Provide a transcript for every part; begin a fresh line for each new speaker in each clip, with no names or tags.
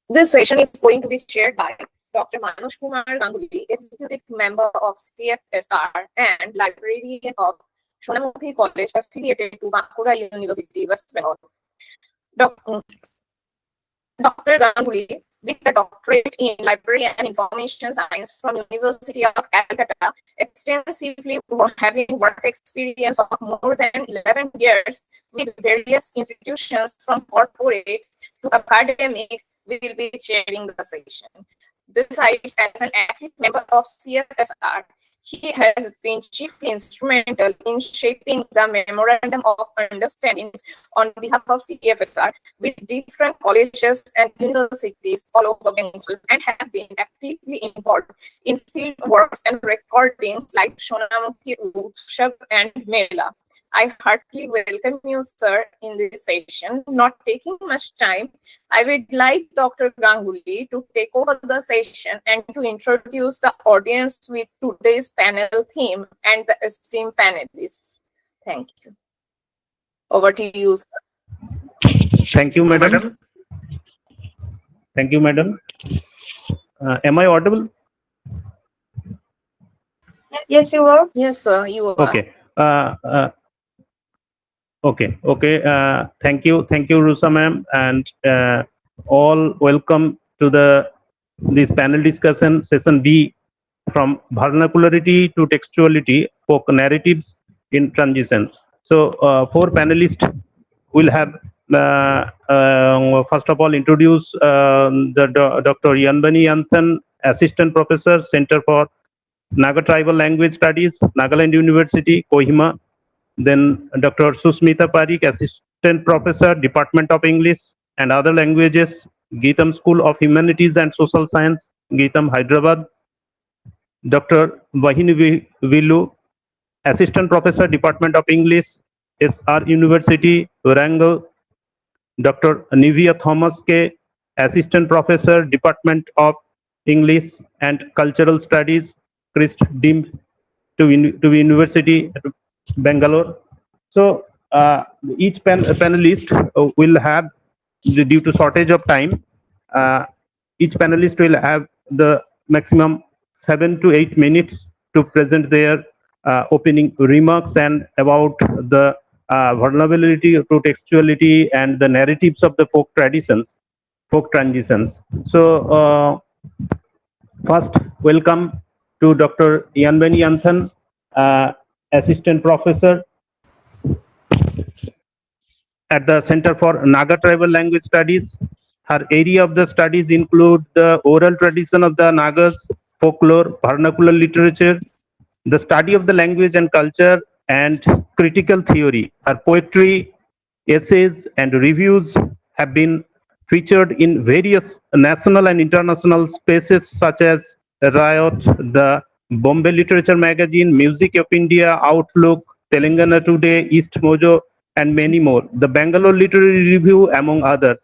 This session is going to be chaired by Dr. Manoj Kumar Ganguly, Executive Member of CFSR and Librarian of Shonamukhi College affiliated to Bankura University, West Bengal. Dr. Ganguly, with a doctorate in Library and Information Science from University of Calcutta, extensively having work experience of more than 11 years with various institutions from corporate to academic, will be chairing the session. Besides, as an active member of CFSR, he has been chiefly instrumental in shaping the Memorandum of Understandings on behalf of CFSR with different colleges and universities all over Bengal and have been actively involved in field works and recordings like Shonamukhi Utsav and Mela. I heartily welcome you, sir, in this session. Not taking much time, I would like Dr. Ganguly to take over the session and to introduce the audience with today's panel theme and the esteemed panelists. Thank you. Over to you, sir.
Thank you, madam. Thank you, madam. Am I audible?
Yes, you are.
Yes, sir, you are.
Okay. Okay. Thank you, Rusa ma'am, and all welcome to this panel discussion session B, from vernacularity to textuality, folk narratives in transition. So, 4 panelists will have first of all introduce Dr. Yanbeni Yanthan, Assistant Professor, Center for Naga Tribal Language Studies, Nagaland University, Kohima. Then Dr. Sushmita Pareek, Assistant Professor, Department of English and Other Languages, Gitam School of Humanities and Social Science, Gitam, Hyderabad. Dr. Vahini Billu, Assistant Professor, Department of English, SR University, Warangal. Dr. Nivea Thomas K, Assistant Professor, Department of English and Cultural Studies, Christ deemed to University, Bangalore. So each panelist will have, due to shortage of time, each panelist will have the maximum 7 to 8 minutes to present their opening remarks and about the vulnerability to textuality and the narratives of the folk traditions, folk transitions. So first, welcome to Dr. Yanbeni Yanthan, Assistant Professor at the Center for Naga Tribal Language Studies. Her area of the studies include the oral tradition of the Nagas, folklore, vernacular literature, the study of the language and culture, and critical theory. Her poetry, essays, and reviews have been featured in various national and international spaces such as Riot, the Bombay Literature Magazine, Music of India, Outlook, Telangana Today, East Mojo, and many more. The Bangalore Literary Review, among others.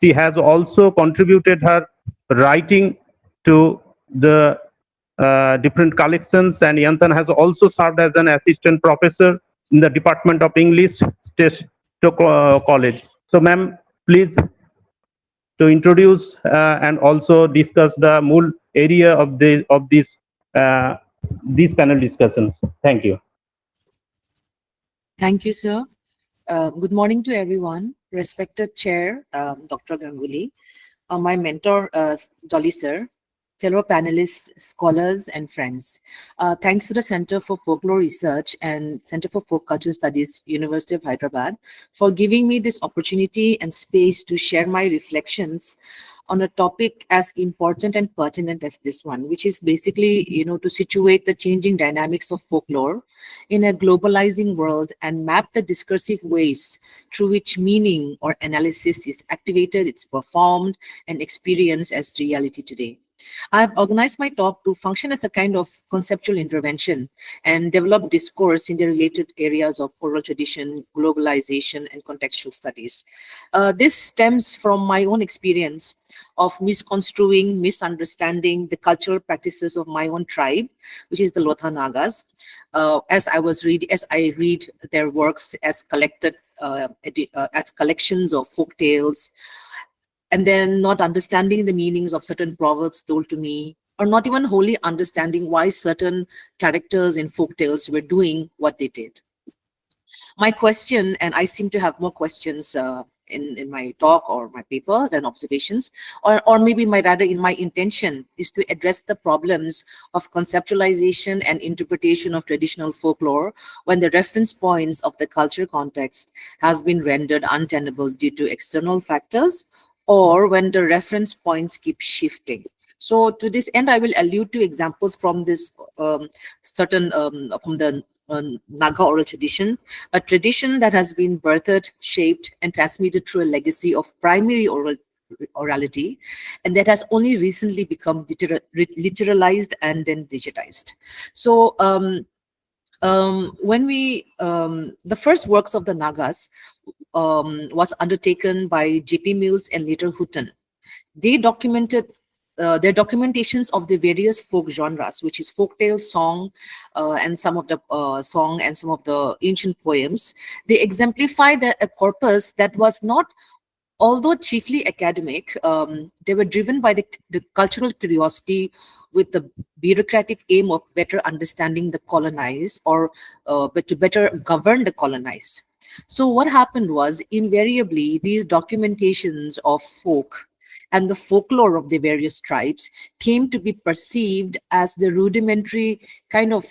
She has also contributed her writing to the different collections, and Yanthan has also served as an assistant professor in the Department of English, State College. So, ma'am, please to introduce and also discuss the whole area of these panel discussions. Thank you.
Thank you, sir. Good morning to everyone. Respected Chair, Dr. Ganguly, my mentor, Jolly sir, fellow panelists, scholars, and friends. Thanks to the Center for Folklore Research and Center for Folk Culture Studies, University of Hyderabad, for giving me this opportunity and space to share my reflections on a topic as important and pertinent as this one, which is basically, to situate the changing dynamics of folklore in a globalizing world and map the discursive ways through which meaning or analysis is activated, it's performed, and experienced as reality today. I've organized my talk to function as a kind of conceptual intervention and develop discourse in the related areas of oral tradition, globalization, and contextual studies. This stems from my own experience of misconstruing, misunderstanding the cultural practices of my own tribe, which is the Lotha Nagas. As I read their works as collected, as collections of folk tales, and then not understanding the meanings of certain proverbs told to me, or not even wholly understanding why certain characters in folk tales were doing what they did. My question, and I seem to have more questions in my talk or my paper than observations, or maybe rather in my intention, is to address the problems of conceptualization and interpretation of traditional folklore when the reference points of the culture context has been rendered untenable due to external factors, or when the reference points keep shifting. So to this end, I will allude to examples from this from the Naga oral tradition, a tradition that has been birthed, shaped, and transmitted through a legacy of primary orality, and that has only recently become literalized and then digitized. So when the first works of the Nagas was undertaken by J.P. Mills and later Hutton. They documented their documentations of the various folk genres, which is folktale, song, and some of the song and some of the ancient poems. They exemplify a corpus that was not, although chiefly academic, they were driven by the cultural curiosity with the bureaucratic aim of better understanding the colonized, or but to better govern the colonized. So what happened was, invariably, these documentations of folk and the folklore of the various tribes came to be perceived as the rudimentary kind of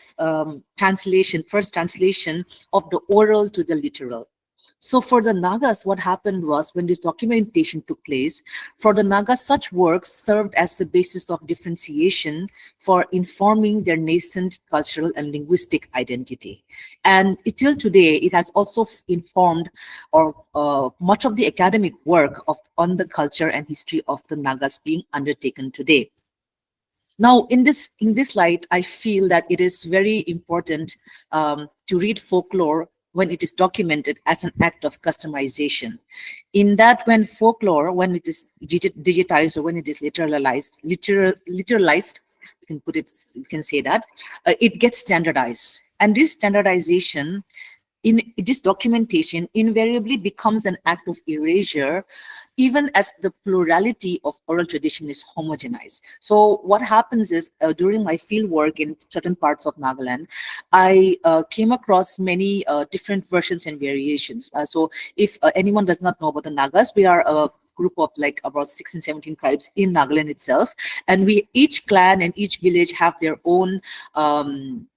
first translation of the oral to the literal. So for the Nagas, what happened was, when this documentation took place, for the Nagas, such works served as the basis of differentiation for informing their nascent cultural and linguistic identity. And till today, it has also informed or much of the academic work on the culture and history of the Nagas being undertaken today. Now, in this light, I feel that it is very important to read folklore when it is documented as an act of customization. In that, when folklore, when it is digitized or when it is literalized, we can say that, it gets standardized. And this standardization, in this documentation, invariably becomes an act of erasure, even as the plurality of oral tradition is homogenized. So what happens is, during my field work in certain parts of Nagaland, I came across many different versions and variations. So if anyone does not know about the Nagas, we are a group of like about 16, 17 tribes in Nagaland itself. And each clan and each village have their own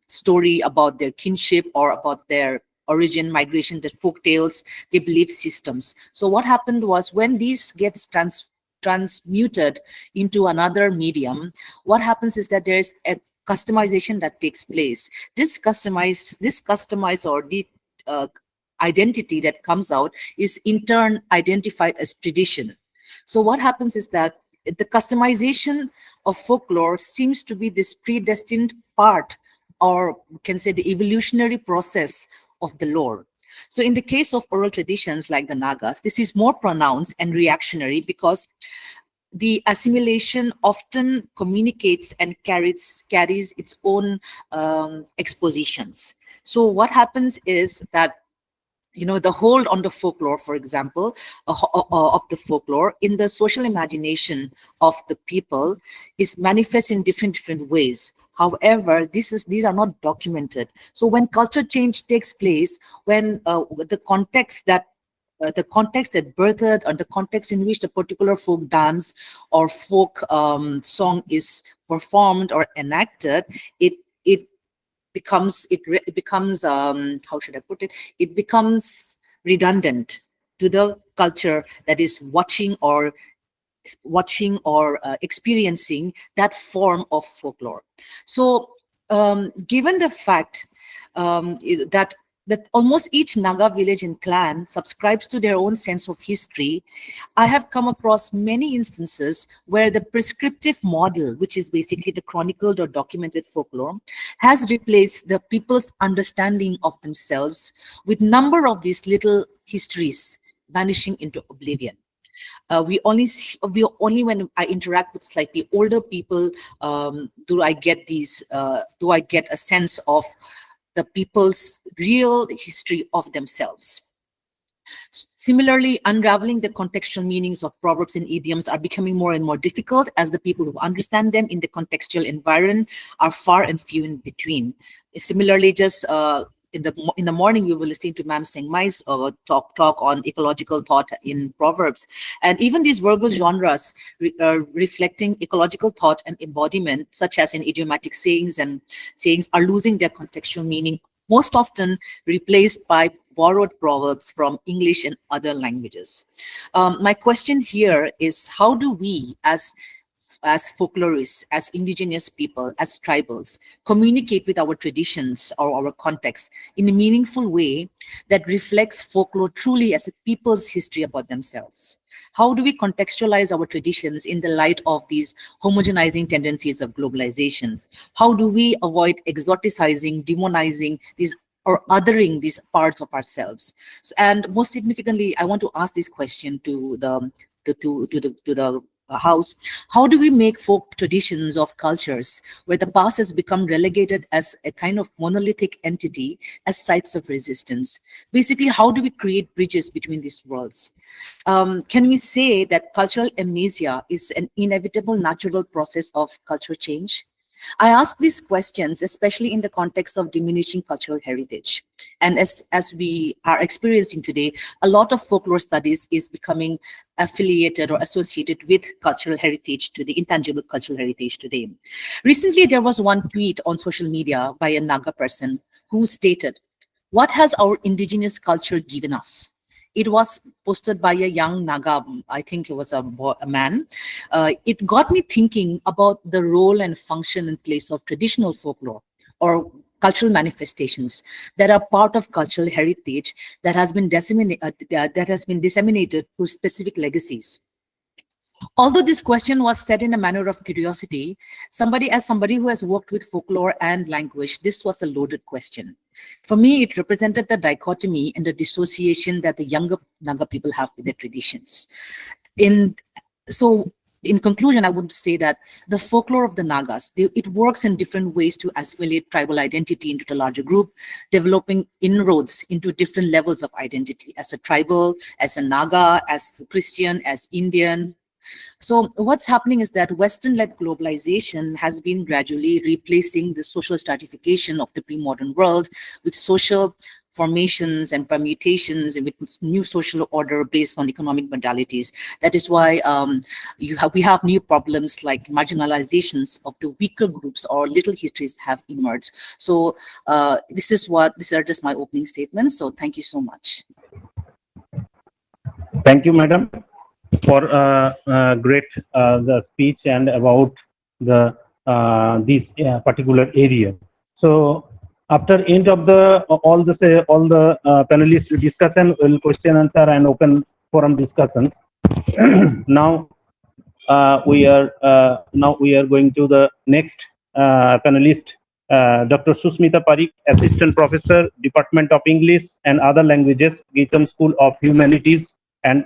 story about their kinship or about their origin, migration, the folk tales, the belief systems. So what happened was, when these gets transmuted into another medium, what happens is that there is a customization that takes place. This customized or the identity that comes out is in turn identified as tradition. So what happens is that the customization of folklore seems to be this predestined part, or we can say the evolutionary process of the lore. So in the case of oral traditions like the Nagas, this is more pronounced and reactionary, because the assimilation often communicates and carries its own expositions. So what happens is that, the hold on the folklore, for example, of the folklore in the social imagination of the people is manifest in different ways. However, these are not documented. So when culture change takes place, when the context that birthed, or the context in which the particular folk dance or folk song is performed or enacted, it becomes how should I put it? It becomes redundant to the culture that is watching or experiencing that form of folklore. So given the fact that almost each Naga village and clan subscribes to their own sense of history, I have come across many instances where the prescriptive model, which is basically the chronicled or documented folklore, has replaced the people's understanding of themselves, with number of these little histories vanishing into oblivion. We only when I interact with slightly older people do I get a sense of the people's real history of themselves. Similarly, unraveling the contextual meanings of proverbs and idioms are becoming more and more difficult as the people who understand them in the contextual environment are far and few in between. Similarly, just in the morning, we were listening to Ma'am Seng Mai's talk on ecological thought in proverbs, and even these verbal genres reflecting ecological thought and embodiment, such as in idiomatic sayings and sayings, are losing their contextual meaning, most often replaced by borrowed proverbs from English and other languages. My question here is, how do we as folklorists, as indigenous people, as tribals, communicate with our traditions or our context in a meaningful way that reflects folklore truly as a people's history about themselves? How do we contextualize our traditions in the light of these homogenizing tendencies of globalization? How do we avoid exoticizing, demonizing these or othering these parts of ourselves? And most significantly, I want to ask this question to the house. How do we make folk traditions of cultures where the past has become relegated as a kind of monolithic entity as sites of resistance? Basically, how do we create bridges between these worlds? Can we say that cultural amnesia is an inevitable natural process of cultural change? I ask these questions, especially in the context of diminishing cultural heritage. And as we are experiencing today, a lot of folklore studies is becoming affiliated or associated with cultural heritage today, intangible cultural heritage today. Recently, there was one tweet on social media by a Naga person who stated, "What has our indigenous culture given us?" It was posted by a young Naga, I think it was a man. It got me thinking about the role and function and place of traditional folklore or cultural manifestations that are part of cultural heritage that has been disseminated through specific legacies. Although this question was said in a manner of curiosity, somebody who has worked with folklore and language, this was a loaded question. For me, it represented the dichotomy and the dissociation that the younger Naga people have with their traditions. In so in conclusion, I would say that the folklore of the Nagas, it works in different ways to assimilate tribal identity into the larger group, developing inroads into different levels of identity as a tribal, as a Naga, as Christian, as Indian. So what's happening is that Western-led globalization has been gradually replacing the social stratification of the pre-modern world with social formations and permutations and with new social order based on economic modalities. That is why we have new problems like marginalizations of the weaker groups or little histories have emerged. So these are just my opening statements. So thank you so much.
Thank you, madam, for great the speech and about the this particular area. So after end of the all the panelists discussion, will question answer and open forum discussions. Now we are going to the next panelist, Dr. Sushmita Pareek, Assistant Professor, Department of English and Other Languages, Gitam School of Humanities and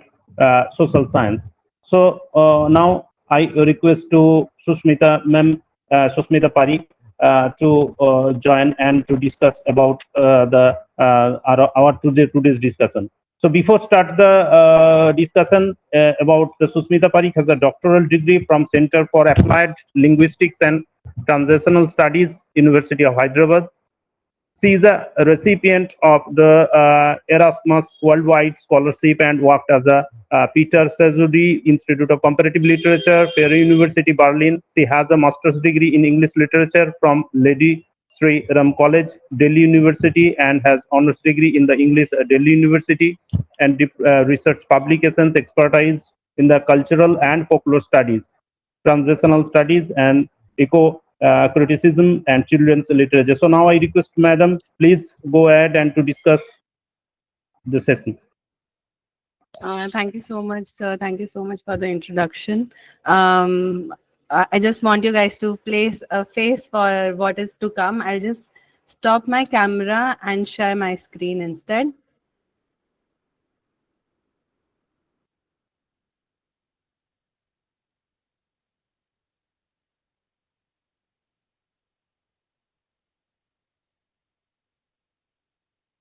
Social Science. So now I request to Sushmita ma'am, Sushmita Pareek, to join and to discuss about our today's discussion. So before start the discussion about the Sushmita Pareek has a doctoral degree from Center for Applied Linguistics and Translational Studies, University of Hyderabad. She is a recipient of the Erasmus Worldwide Scholarship and worked as a Peter Székely Institute of Comparative Literature, Peru University, Berlin. She has a master's degree in English literature from Lady Sri Ram College, Delhi University, and has honors degree in the English Delhi University and research publications expertise in the cultural and folklore studies, translational studies, and eco criticism and children's literature. So now I request madam, please go ahead and to discuss the sessions.
Thank you so much, sir. Thank you so much for the introduction. I just want you guys to place a face for what is to come. I'll just stop my camera and share my screen instead.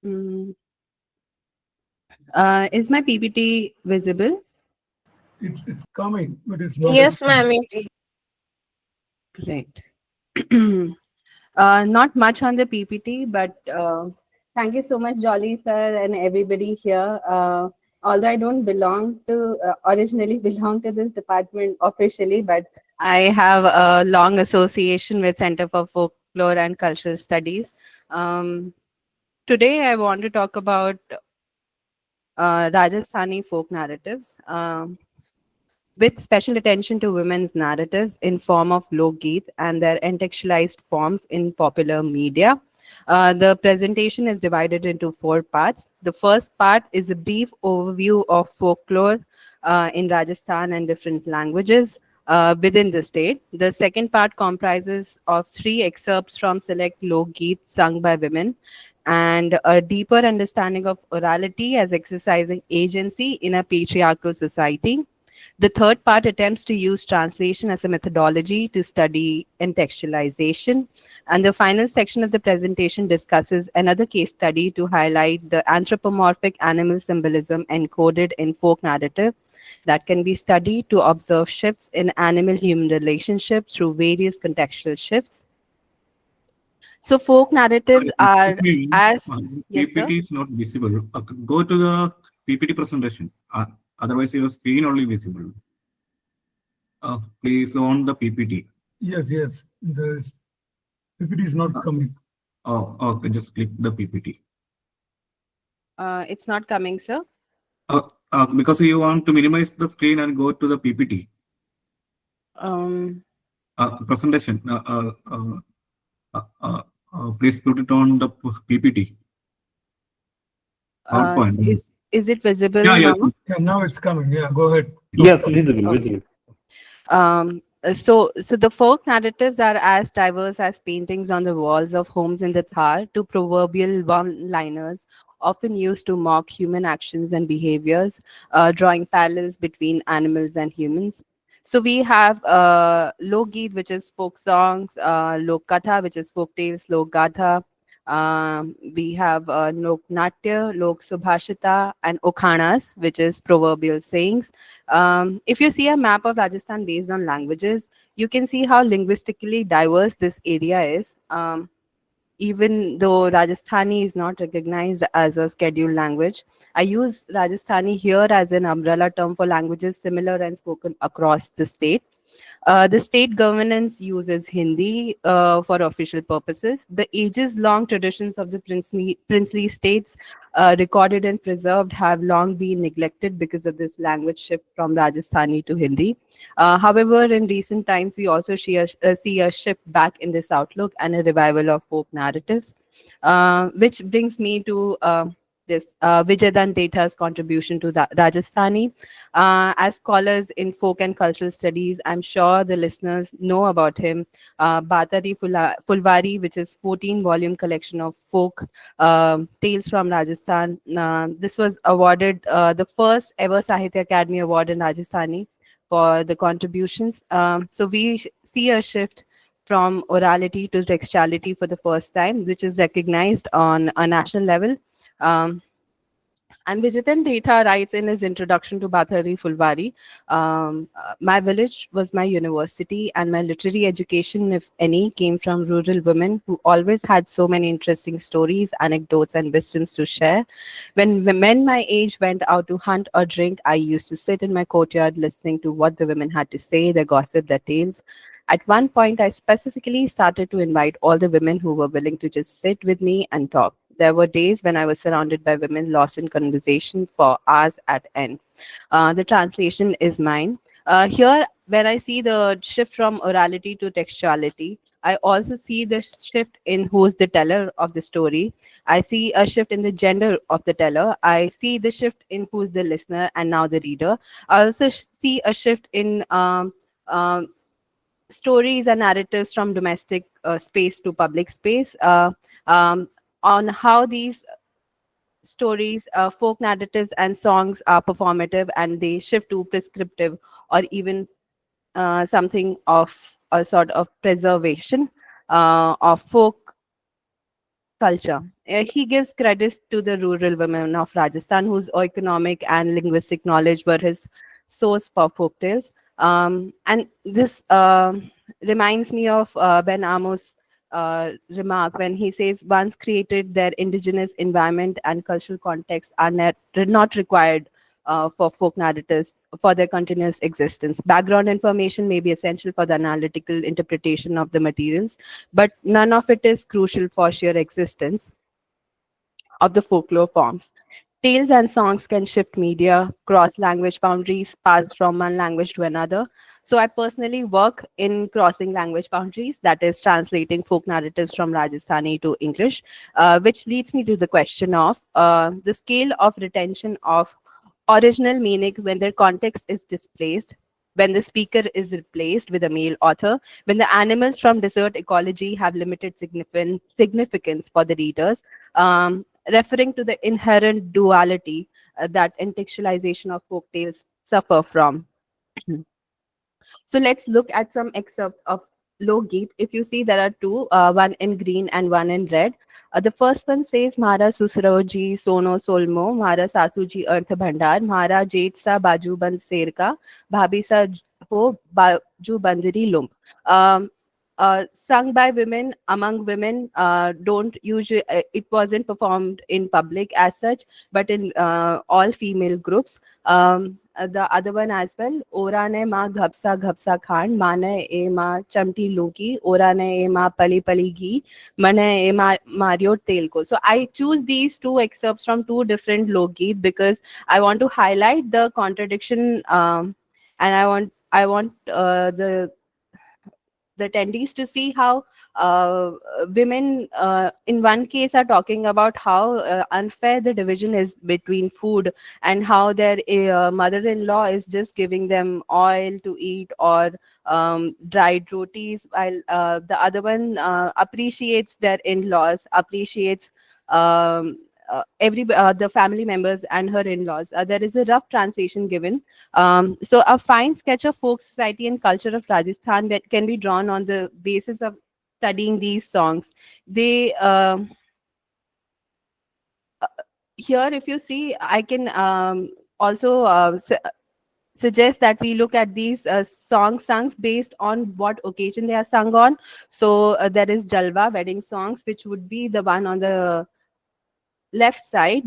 Mm. Is my PPT visible?
It's coming, but it's not.
Yes, ma'am. It is.
Great. Not much on the PPT, but thank you so much, Jolly sir, and everybody here. Although I don't belong to originally belong to this department officially, but I have a long association with Center for Folklore and Cultural Studies. Today, I want to talk about Rajasthani folk narratives. With special attention to women's narratives in form of Lok-Geet and their contextualized forms in popular media. The presentation is divided into 4 parts. The first part is a brief overview of folklore in Rajasthan and different languages within the state. The second part comprises of 3 excerpts from select Lok-Geet sung by women and a deeper understanding of orality as exercising agency in a patriarchal society. The third part attempts to use translation as a methodology to study contextualization. And the final section of the presentation discusses another case study to highlight the anthropomorphic animal symbolism encoded in folk narrative that can be studied to observe shifts in animal-human relationship through various contextual shifts. So folk narratives are as... Yes, sir?
PPT is not visible. Go to the PPT presentation. Otherwise, your screen only visible. Please on the PPT.
Yes, the PPT is not coming.
Oh, okay. Just click the PPT.
It's not coming, sir.
Because you want to minimize the screen and go to the PPT. Presentation. Please put it on the PPT. PowerPoint.
Is it visible
Yeah,
now?
yes.
Yeah, now it's coming. Yeah, go ahead.
Yes, visible,
Okay.
visible.
So the folk narratives are as diverse as paintings on the walls of homes in the Thar to proverbial one-liners, often used to mock human actions and behaviors, drawing parallels between animals and humans. So we have Lok Geet, which is folk songs, Lok Katha, which is folk tales, Lok Gatha. We have Lok Natya, Lok Subhashita, and Okhanas, which is proverbial sayings. If you see a map of Rajasthan based on languages, you can see how linguistically diverse this area is. Even though Rajasthani is not recognized as a scheduled language, I use Rajasthani here as an umbrella term for languages similar and spoken across the state. The state governance uses Hindi for official purposes. The ages-long traditions of the princely states recorded and preserved have long been neglected because of this language shift from Rajasthani to Hindi. However, in recent times, we also see a shift back in this outlook and a revival of folk narratives, which brings me to this Vijayan Data's contribution to the Rajasthani. As scholars in folk and cultural studies, I'm sure the listeners know about him. Batari Fulvari, which is 14-volume collection of folk tales from Rajasthan. This was awarded the first ever Sahitya Academy Award in Rajasthani for the contributions. So we see a shift from orality to textuality for the first time, which is recognized on a national level. And Vijayan Data writes in his introduction to Bathari Fulvari, my village was my university and my literary education, if any, came from rural women who always had so many interesting stories, anecdotes, and wisdoms to share. When men my age went out to hunt or drink, I used to sit in my courtyard listening to what the women had to say, their gossip, their tales. At one point, I specifically started to invite all the women who were willing to just sit with me and talk. There were days when I was surrounded by women lost in conversation for hours at end. The translation is mine. Here, when I see the shift from orality to textuality, I also see the shift in who's the teller of the story. I see a shift in the gender of the teller. I see the shift in who's the listener and now the reader. I also see a shift in stories and narratives from domestic space to public space, on how these stories, folk narratives, and songs are performative and they shift to prescriptive or even something of a sort of preservation of folk culture. He gives credit to the rural women of Rajasthan, whose economic and linguistic knowledge were his source for folktales. And this reminds me of Ben Amos' remark when he says, once created, their indigenous environment and cultural context are not required for folk narratives for their continuous existence. Background information may be essential for the analytical interpretation of the materials, but none of it is crucial for sheer existence of the folklore forms. Tales and songs can shift media, cross language boundaries, pass from one language to another. So I personally work in crossing language boundaries, that is translating folk narratives from Rajasthani to English, which leads me to the question of the scale of retention of original meaning when their context is displaced, when the speaker is replaced with a male author, when the animals from desert ecology have limited significance for the readers, referring to the inherent duality that intextualization of folk tales suffer from. So let's look at some excerpts of Lok-Geet. If you see, there are two, one in green and one in red. The first one says, Mara Susroji Sono Solmo, Mara Sasuji Earth Bhandar, Mara Jait Sa Baju Band Serka, Bhabi Sa Ho Baju Bandiri Lump. Sung by women, among women, don't usually, it wasn't performed in public as such, but in all female groups. The other one as well, Ora ne ma ghapsa ghapsa khan, mane e ma chamti loki, ora ne e ma pali pali ghee, mane e ma mario telko. So I choose these two excerpts from two different Lok-Geet because I want to highlight the contradiction, and I want the attendees to see how women in one case are talking about how unfair the division is between food and how their mother-in-law is just giving them oil to eat or dried rotis, while the other one appreciates their in-laws, appreciates the family members and her in-laws. There is a rough translation given. So a fine sketch of folk society and culture of Rajasthan that can be drawn on the basis of studying these songs. They here, if you see, I can also suggest that we look at these songs based on what occasion they are sung on. So there is Jalwa, wedding songs, which would be the one on the left side.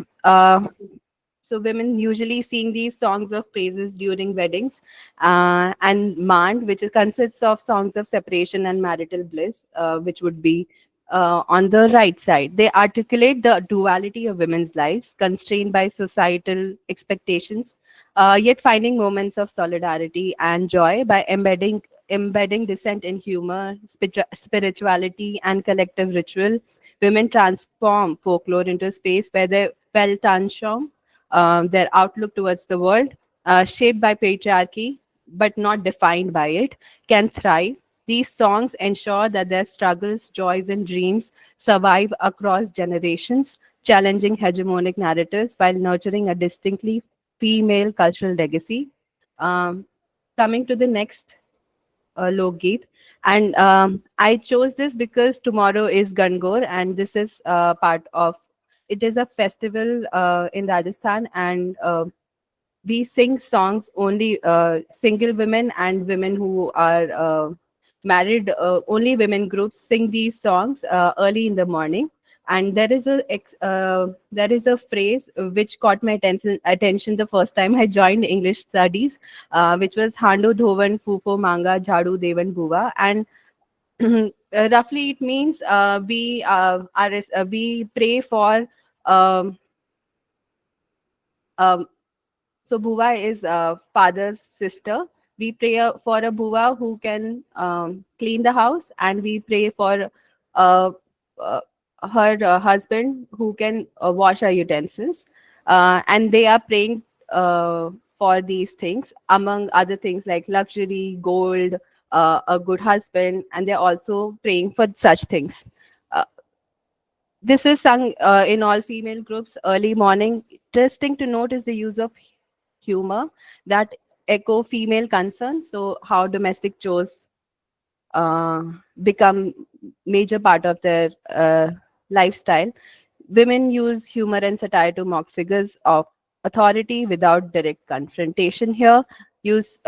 So women usually sing these songs of praises during weddings, and Mand, which consists of songs of separation and marital bliss, which would be on the right side. They articulate the duality of women's lives, constrained by societal expectations, yet finding moments of solidarity and joy by embedding dissent in humor, spirituality, and collective ritual. Women transform folklore into a space where they felt unsure, their outlook towards the world, shaped by patriarchy but not defined by it, can thrive. These songs ensure that their struggles, joys, and dreams survive across generations, challenging hegemonic narratives while nurturing a distinctly female cultural legacy. Coming to the next Lok-Geet. And I chose this because tomorrow is Gangor, and this is part of, it is a festival in Rajasthan, and we sing songs only single women and women who are married, only women groups sing these songs early in the morning. And there is a phrase which caught my attention the first time I joined English studies, which was Hando Dhovan Fufo Manga Jhadu Devan Buva. And roughly it means we pray for um, so Bhuva is father's sister. We pray for a Bhuva who can clean the house, and we pray for uh, uh, her husband who can wash our utensils. And they are praying for these things, among other things like luxury, gold, a good husband, and they're also praying for such things. Uh, this is sung in all female groups early morning. Interesting to note is the use of humor that echo female concerns. So how domestic chores become major part of their lifestyle. Women use humor and satire to mock figures of authority without direct confrontation here. Use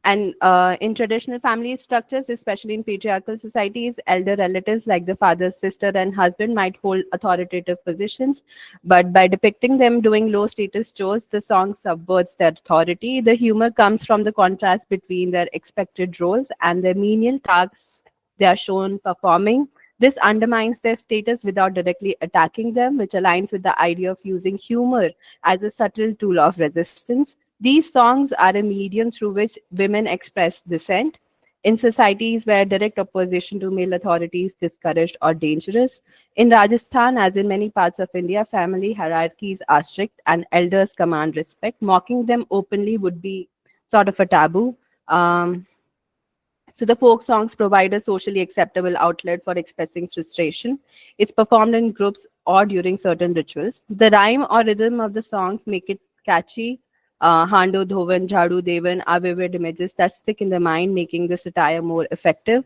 and in traditional family structures, especially in patriarchal societies, elder relatives like the father, sister, and husband might hold authoritative positions. But by depicting them doing low status chores, the song subverts their authority. The humor comes from the contrast between their expected roles and the menial tasks they are shown performing. This undermines their status without directly attacking them, which aligns with the idea of using humor as a subtle tool of resistance. These songs are a medium through which women express dissent. In societies where direct opposition to male authority is discouraged or dangerous, in Rajasthan, as in many parts of India, family hierarchies are strict and elders command respect. Mocking them openly would be sort of a taboo. Um, so the folk songs provide a socially acceptable outlet for expressing frustration. It's performed in groups or during certain rituals. The rhyme or rhythm of the songs make it catchy. Hando, Dhovan, Jhadu, Devan are vivid images that stick in the mind, making the satire more effective.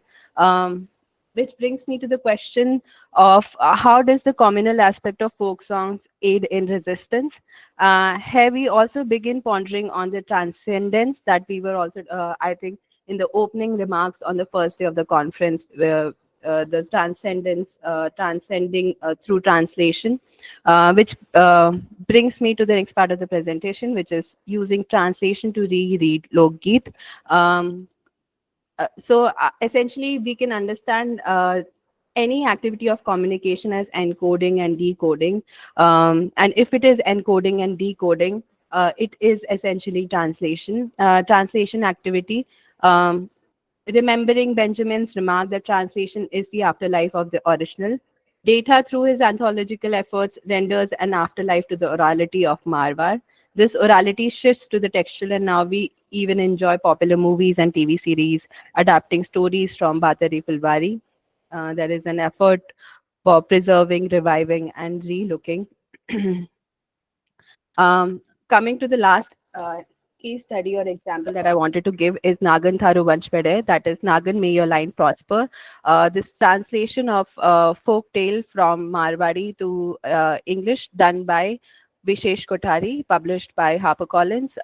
Which brings me to the question of how does the communal aspect of folk songs aid in resistance? Here we also begin pondering on the transcendence that we were also, I think, in the opening remarks on the first day of the conference, where the transcendence, transcending through translation, which brings me to the next part of the presentation, which is using translation to reread Lokgeet. Essentially, we can understand any activity of communication as encoding and decoding. And if it is encoding and decoding, it is essentially translation. Translation activity. Remembering Benjamin's remark that translation is the afterlife of the original. Data, through his anthological efforts, renders an afterlife to the orality of Marwar. This orality shifts to the textual, and now we even enjoy popular movies and TV series adapting stories from Batari Fulbari. There is an effort for preserving, reviving, and relooking. Coming to the last case study or example that I wanted to give is Nagan Tharu Vanchpede, that is Nagan, may your line prosper. This translation of folk tale from Marwari to English done by Vishesh Kothari, published by HarperCollins.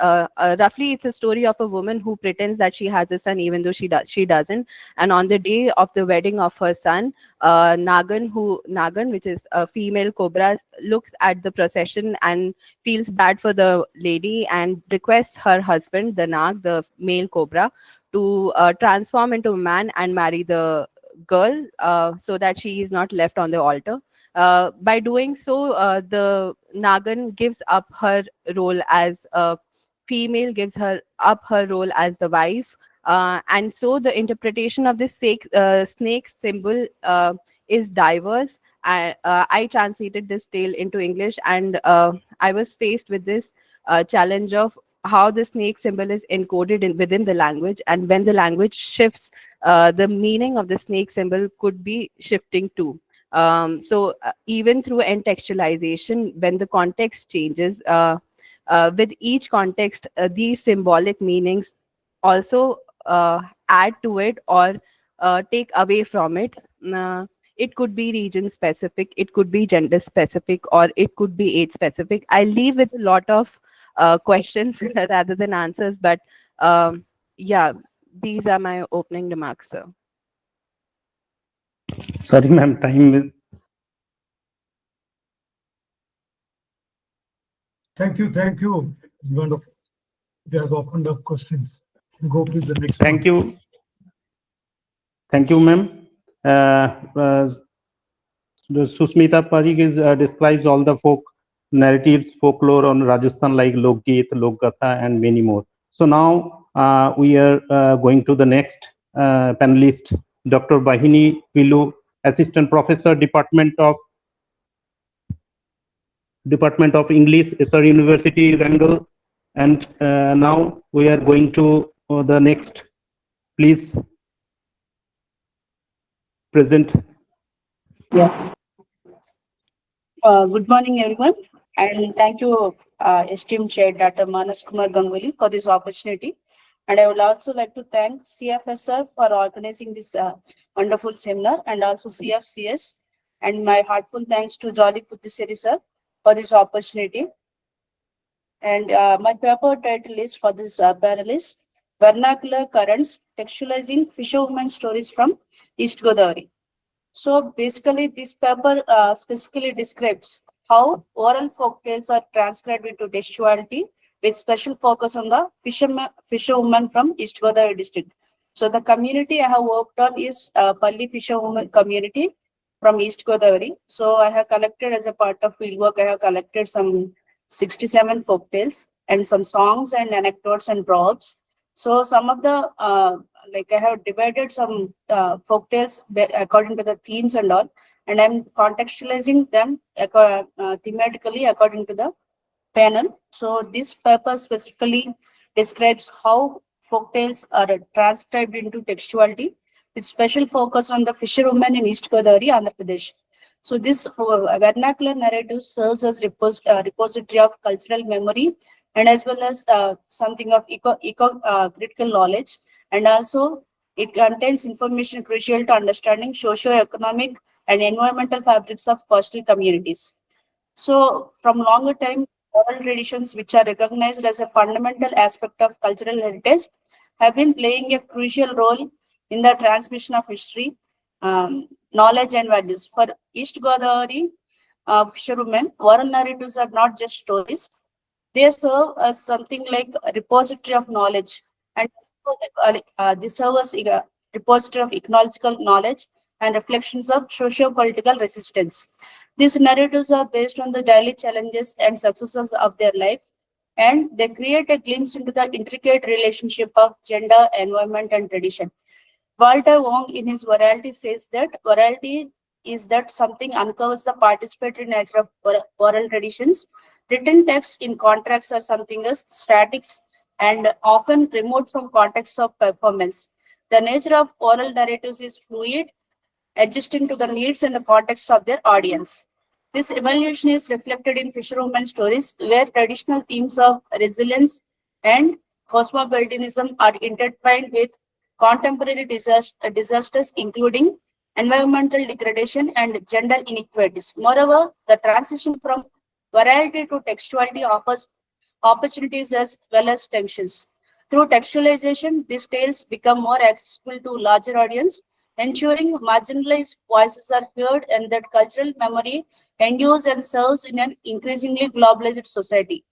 Roughly, it's a story of a woman who pretends that she has a son even though she doesn't. And on the day of the wedding of her son, Nagan, which is a female cobra, looks at the procession and feels bad for the lady and requests her husband, the Nag, the male cobra, to transform into a man and marry the girl so that she is not left on the altar. By doing so, the Nagan gives up her role as a female, gives her up her role as the wife. And so the interpretation of this snake symbol is diverse. I translated this tale into English, and I was faced with this challenge of how the snake symbol is encoded within the language, and when the language shifts, the meaning of the snake symbol could be shifting too. Even through entextualization, when the context changes, with each context, these symbolic meanings also add to it or take away from it. It could be region specific, it could be gender specific, or it could be age specific. I leave with a lot of questions rather than answers, but yeah, these are my opening remarks, sir.
Sorry, ma'am, time is.
Thank you. It's wonderful. It has opened up questions. Go to the next
Thank
one.
you, ma'am. The Sushmita Pareek describes all the folk narratives, folklore on Rajasthan like Lokgeet, Lokgatha, and many more. So now we are going to the next panelist, Dr. Vahini Billu, Assistant Professor, Department of English, SR University, Warangal. And now we are going to the next. Please present.
Yeah. Good morning, everyone, and thank you, esteemed Chair Dr. Manas Kumar Ganguly, for this opportunity. And I would also like to thank CFSR for organizing this wonderful seminar, and also CFCS And my heartfelt thanks to Jolly Puddiseri sir for this opportunity. And my paper title is for this panel is Vernacular Currents Textualizing Fisherwoman Stories from East Godavari. So basically, this paper specifically describes how oral folktales are transcribed into textuality with special focus on the fisherwoman from East Godavari district. So the community I have worked on is Palli Fisherwoman community from East Godavari. So I have collected as a part of fieldwork, I have collected some 67 folktales and some songs and anecdotes and proverbs. So some of the like I have divided some folktales according to the themes and all, and I'm contextualizing them thematically according to the panel. So this paper specifically describes how folktales are transcribed into textuality with special focus on the fisherwoman in East Godavari, Andhra Pradesh. So this vernacular narrative serves as repository of cultural memory and as well as something of critical knowledge, and also it contains information crucial to understanding socio-economic and environmental fabrics of coastal communities. So from longer time, oral traditions, which are recognized as a fundamental aspect of cultural heritage, have been playing a crucial role in the transmission of history, knowledge and values. For East Godavari fisherwomen, oral narratives are not just stories. They serve as something like a repository of knowledge, and they serve as a repository of ecological knowledge and reflections of socio-political resistance. These narratives are based on the daily challenges and successes of their life, and they create a glimpse into the intricate relationship of gender, environment, and tradition. Walter Wong, in his Virality, says that virality is that something uncovers the participatory nature of oral traditions. Written text in contracts are something as statics and often removed from context of performance. The nature of oral narratives is fluid, adjusting to the needs and the context of their audience. This evolution is reflected in fisherwoman stories, where traditional themes of resilience and cosmopolitanism are intertwined with contemporary disasters, including environmental degradation and gender inequalities. Moreover, the transition from variety to textuality offers opportunities as well as tensions. Through textualization, these tales become more accessible to larger audience, ensuring marginalized voices are heard and that cultural memory endures and serves in an increasingly globalized society.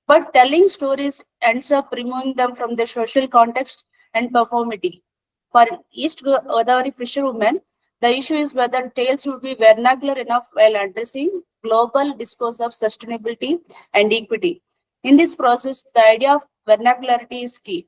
But telling stories ends up removing them from their social context and performity. For East Godavari fisherwomen, the issue is whether tales would be vernacular enough while addressing global discourse of sustainability and equity. In this process, the idea of vernacularity is key.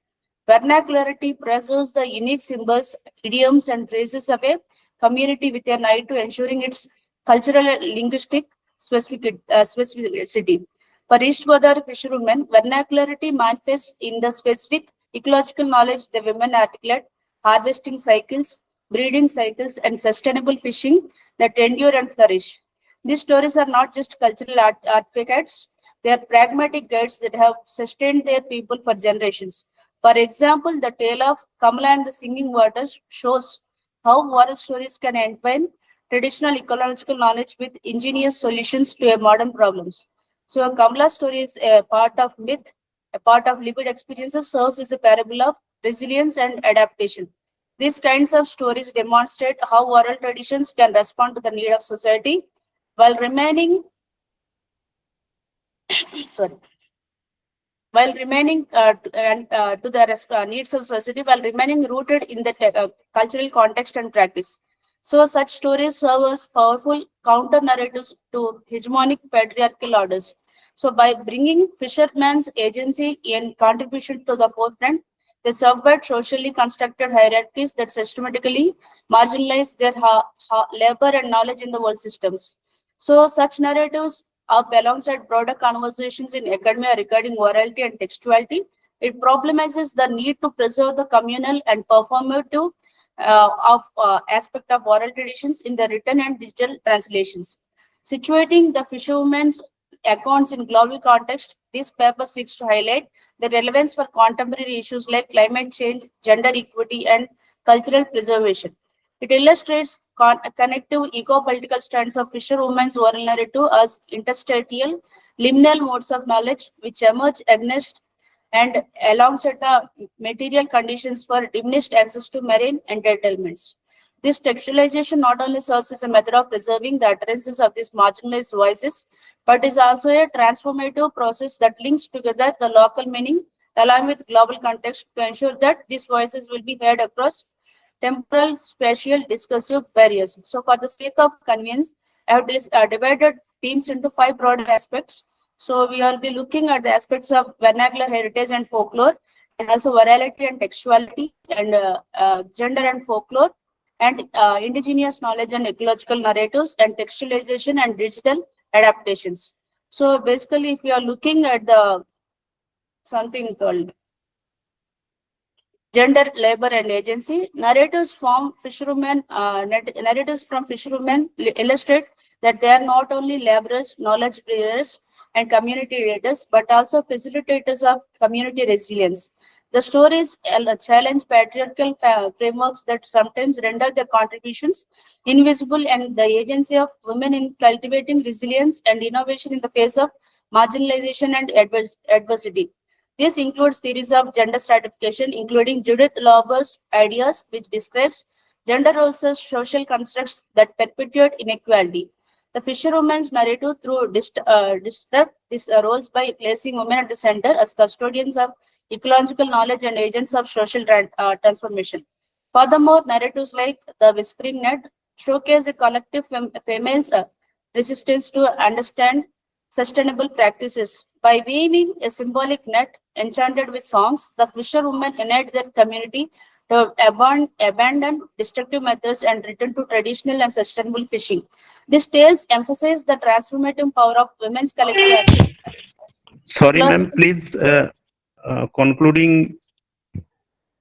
Vernacularity preserves the unique symbols, idioms, and traces of a community with an eye to ensuring its cultural and linguistic specificity. For East Godavari fisherwomen, vernacularity manifests in the specific ecological knowledge the women articulate, harvesting cycles, breeding cycles, and sustainable fishing that endure and flourish. These stories are not just cultural artifacts, they are pragmatic guides that have sustained their people for generations. For example, the tale of Kamala and the Singing Waters shows how oral stories can entwine traditional ecological knowledge with ingenious solutions to modern problems. So, a Kamala story is a part of myth, a part of lived experiences, serves as a parable of resilience and adaptation. These kinds of stories demonstrate how oral traditions can respond to the need of society while remaining sorry while remaining to the needs of society while remaining rooted in the cultural context and practice. So such stories serve as powerful counter narratives to hegemonic patriarchal orders. So by bringing fishermen's agency and contribution to the forefront, they subvert socially constructed hierarchies that systematically marginalize their labor and knowledge in the world systems. So such narratives up alongside broader conversations in academia regarding orality and textuality, it problematizes the need to preserve the communal and performative aspect of oral traditions in the written and digital translations. Situating the fisherwomen's accounts in global context, this paper seeks to highlight the relevance for contemporary issues like climate change, gender equity, and cultural preservation. It illustrates connective eco-political strands of fisherwomen's oral narrative as interstitial, liminal modes of knowledge which emerge against and alongside the material conditions for diminished access to marine entitlements. This textualization not only serves as a method of preserving the utterances of these marginalized voices, but is also a transformative process that links together the local meaning along with global context to ensure that these voices will be heard across temporal, spatial, discursive barriers. So for the sake of convenience, I have divided themes into 5 broad aspects. So we will be looking at the aspects of vernacular heritage and folklore, and also virality and textuality, and gender and folklore, and indigenous knowledge and ecological narratives, and textualization and digital adaptations. So basically, if you are looking at the something called gender, labor, and agency, narratives from fishermen illustrate that they are not only laborers, knowledge bearers, and community leaders, but also facilitators of community resilience. The stories challenge patriarchal frameworks that sometimes render their contributions invisible, and the agency of women in cultivating resilience and innovation in the face of marginalization and adversity. This includes theories of gender stratification, including Judith Lorber's ideas, which describes gender roles as social constructs that perpetuate inequality. The fisherwoman's narrative disrupt these roles by placing women at the center as custodians of ecological knowledge and agents of social transformation. Furthermore, narratives like The Whispering Net showcase a collective females' resistance to understand sustainable practices. By weaving a symbolic net enchanted with songs, the fisherwomen unite their community to abandon destructive methods and return to traditional and sustainable fishing. These tales emphasize the transformative power of women's collective action.
Sorry, ma'am, please concluding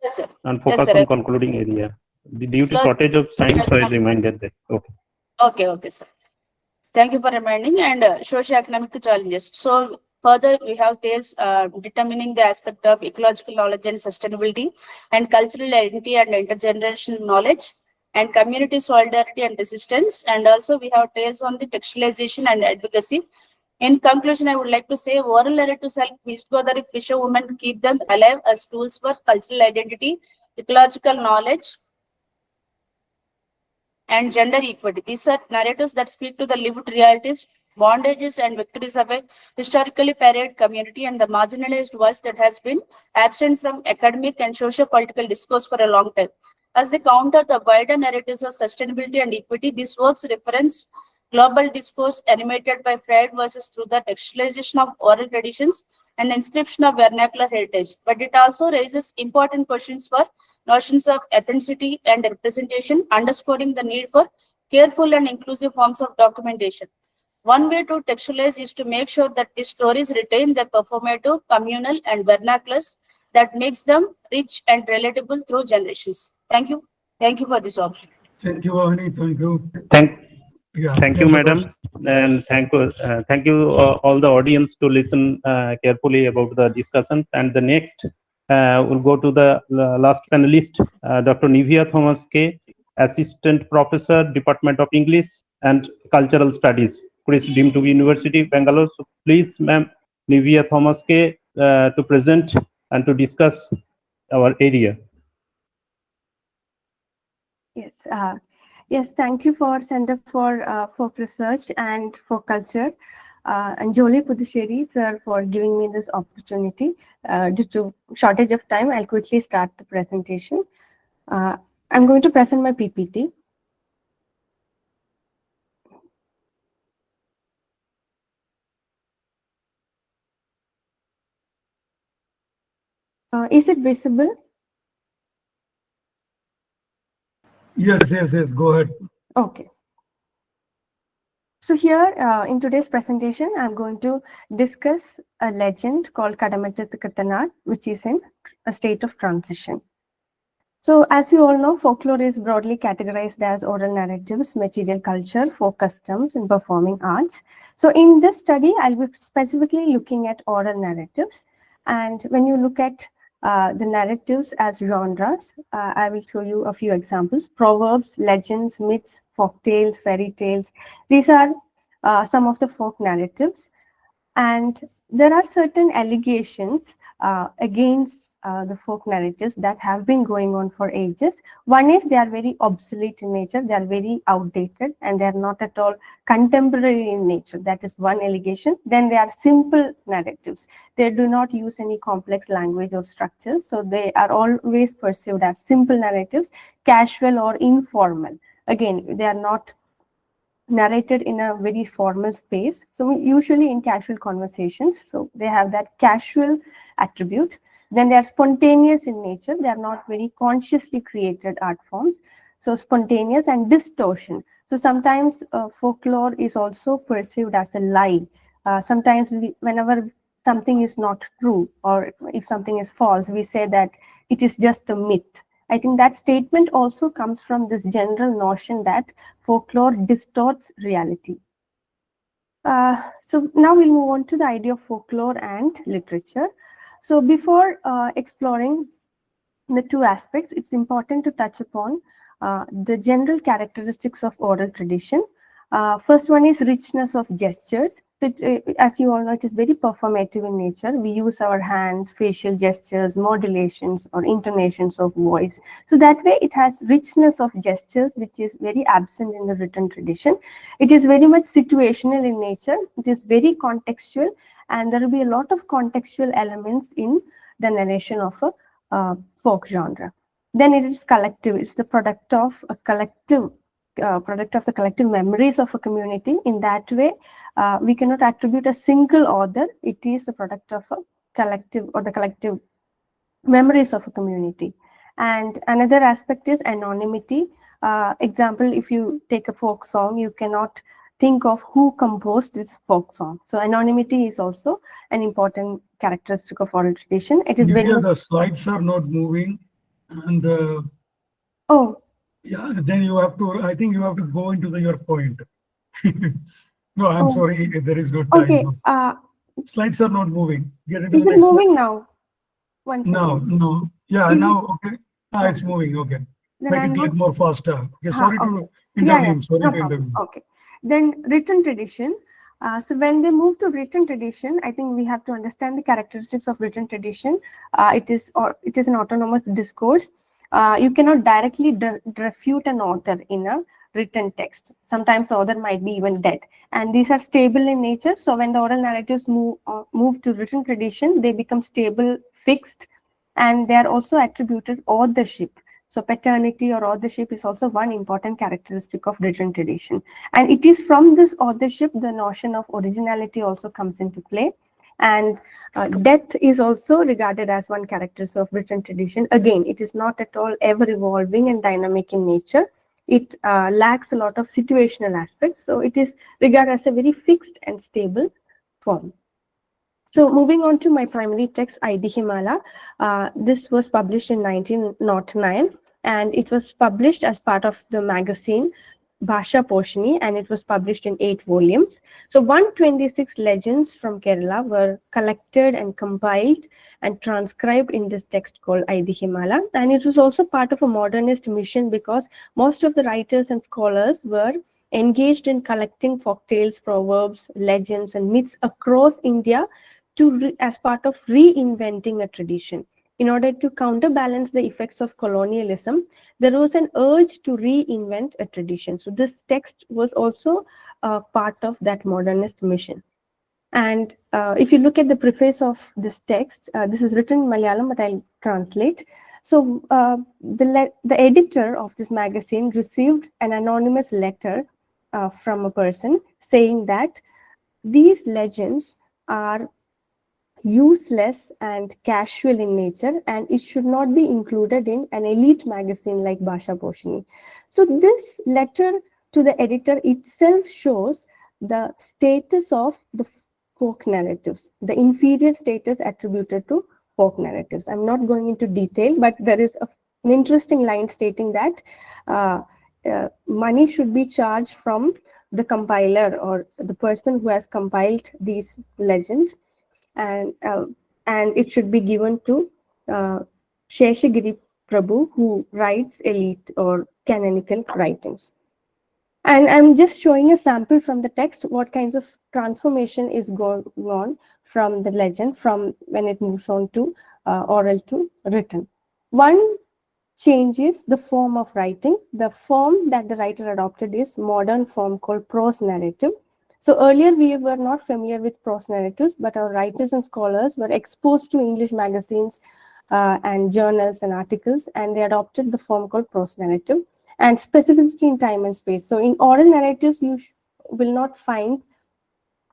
Yes, sir.
and focus
Yes, sir.
on concluding area. Due to shortage of time, so I reminded that. Okay.
Okay, sir. Thank you for reminding. And socio-economic challenges. So further, we have tales determining the aspect of ecological knowledge and sustainability, and cultural identity and intergenerational knowledge, and community solidarity and resistance. And also we have tales on the textualization and advocacy. In conclusion, I would like to say oral narratives help East Godavari fisherwomen keep them alive as tools for cultural identity, ecological knowledge, and gender equity. These are narratives that speak to the lived realities, bondages, and victories of a historically parried community and the marginalized voice that has been absent from academic and socio-political discourse for a long time. As they counter the wider narratives of sustainability and equity, these works reference global discourse animated by fried voices through the textualization of oral traditions and the inscription of vernacular heritage. But it also raises important questions for notions of ethnicity and representation, underscoring the need for careful and inclusive forms of documentation. One way to textualize is to make sure that these stories retain their performative, communal, and vernaculars that makes them rich and relatable through generations. Thank you. Thank you for this option.
Thank you, Vahini. Thank you.
Thank you, madam, and thank you all the audience to listen carefully about the discussions. And the next we'll go to the last panelist, Dr. Nivea Thomas K, Assistant Professor, Department of English and Cultural Studies, Chris Dimtu University, Bangalore. So please, ma'am, Nivea Thomas K, to present and to discuss our area.
Yes. Yes, thank you for Center for Folk Research and Folk Culture and Jolie Puducherry, sir, for giving me this opportunity. Due to shortage of time, I'll quickly start the presentation. I'm going to present my PPT. Is it visible?
Yes. Go ahead.
Okay. So here in today's presentation, I'm going to discuss a legend called Kadamatta Kattanad, which is in a state of transition. So as you all know, folklore is broadly categorized as oral narratives, material culture, folk customs, and performing arts. So in this study, I'll be specifically looking at oral narratives. And when you look at the narratives as genres. I will show you a few examples. Proverbs, legends, myths, folk tales, fairy tales. These are some of the folk narratives. And there are certain allegations against the folk narratives that have been going on for ages. One is they are very obsolete in nature, they are very outdated, and they are not at all contemporary in nature. That is one allegation. Then they are simple narratives. They do not use any complex language or structures, so they are always perceived as simple narratives, casual or informal. Again, they are not narrated in a very formal space. So usually in casual conversations, so they have that casual attribute. Then they are spontaneous in nature. They are not very consciously created art forms. So spontaneous and distortion. So sometimes folklore is also perceived as a lie. Sometimes whenever something is not true or if something is false, we say that it is just a myth. I think that statement also comes from this general notion that folklore distorts reality. So now we'll move on to the idea of folklore and literature. So before exploring the two aspects, it's important to touch upon the general characteristics of oral tradition. First one is richness of gestures. So as you all know, it is very performative in nature. We use our hands, facial gestures, modulations, or intonations of voice. So that way it has richness of gestures, which is very absent in the written tradition. It is very much situational in nature. It is very contextual, and there will be a lot of contextual elements in the narration of a folk genre. Then it is collective. It's the product of a collective the collective memories of a community. In that way, we cannot attribute a single author. It is a product of a collective or the collective memories of a community. And another aspect is anonymity. Example, if you take a folk song, you cannot think of who composed this folk song. So anonymity is also an important characteristic of oral tradition. It is very
the slides are not moving, and
oh.
Yeah, then you have to, I think you have to go into your point. No, I'm sorry, there is no time.
Okay.
Slides are not moving. Get into
Is
the
it
next
moving
slide.
now? One second.
No. Yeah, now, okay. It's moving, okay.
Then
Make
I'm
it a little more faster. Okay, sorry to
yeah,
intervene. Sorry
no
to
problem.
intervene.
Okay. Then written tradition. So when they move to written tradition, I think we have to understand the characteristics of written tradition. It is an autonomous discourse. You cannot directly refute an author in a written text. Sometimes the author might be even dead. And these are stable in nature. So when the oral narratives move to written tradition, they become stable, fixed, and they are also attributed authorship. So paternity or authorship is also one important characteristic of written tradition. And it is from this authorship, the notion of originality also comes into play. And death is also regarded as one characteristic of written tradition. Again, it is not at all ever evolving and dynamic in nature. It lacks a lot of situational aspects. So it is regarded as a very fixed and stable form. So moving on to my primary text, Aidihimala. This was published in 1909, and it was published as part of the magazine Bhasha Poshini, and it was published in 8 volumes. So 126 legends from Kerala were collected and compiled and transcribed in this text called Aidihimala. And it was also part of a modernist mission because most of the writers and scholars were engaged in collecting folktales, proverbs, legends, and myths across India as part of reinventing a tradition. In order to counterbalance the effects of colonialism, there was an urge to reinvent a tradition. So this text was also part of that modernist mission. And if you look at the preface of this text, this is written in Malayalam, but I'll translate. So the editor of this magazine received an anonymous letter from a person saying that these legends are useless and casual in nature, and it should not be included in an elite magazine like Bhasha Poshini. So this letter to the editor itself shows the status of the folk narratives, the inferior status attributed to folk narratives. I'm not going into detail, but there is an interesting line stating that money should be charged from the compiler or the person who has compiled these legends, and it should be given to Sheshagiri Prabhu, who writes elite or canonical writings. And I'm just showing a sample from the text, what kinds of transformation is going on from the legend, from when it moves on to oral to written. One changes the form of writing. The form that the writer adopted is modern form called prose narrative. So earlier we were not familiar with prose narratives, but our writers and scholars were exposed to English magazines and journals and articles, and they adopted the form called prose narrative and specificity in time and space. So in oral narratives, you will not find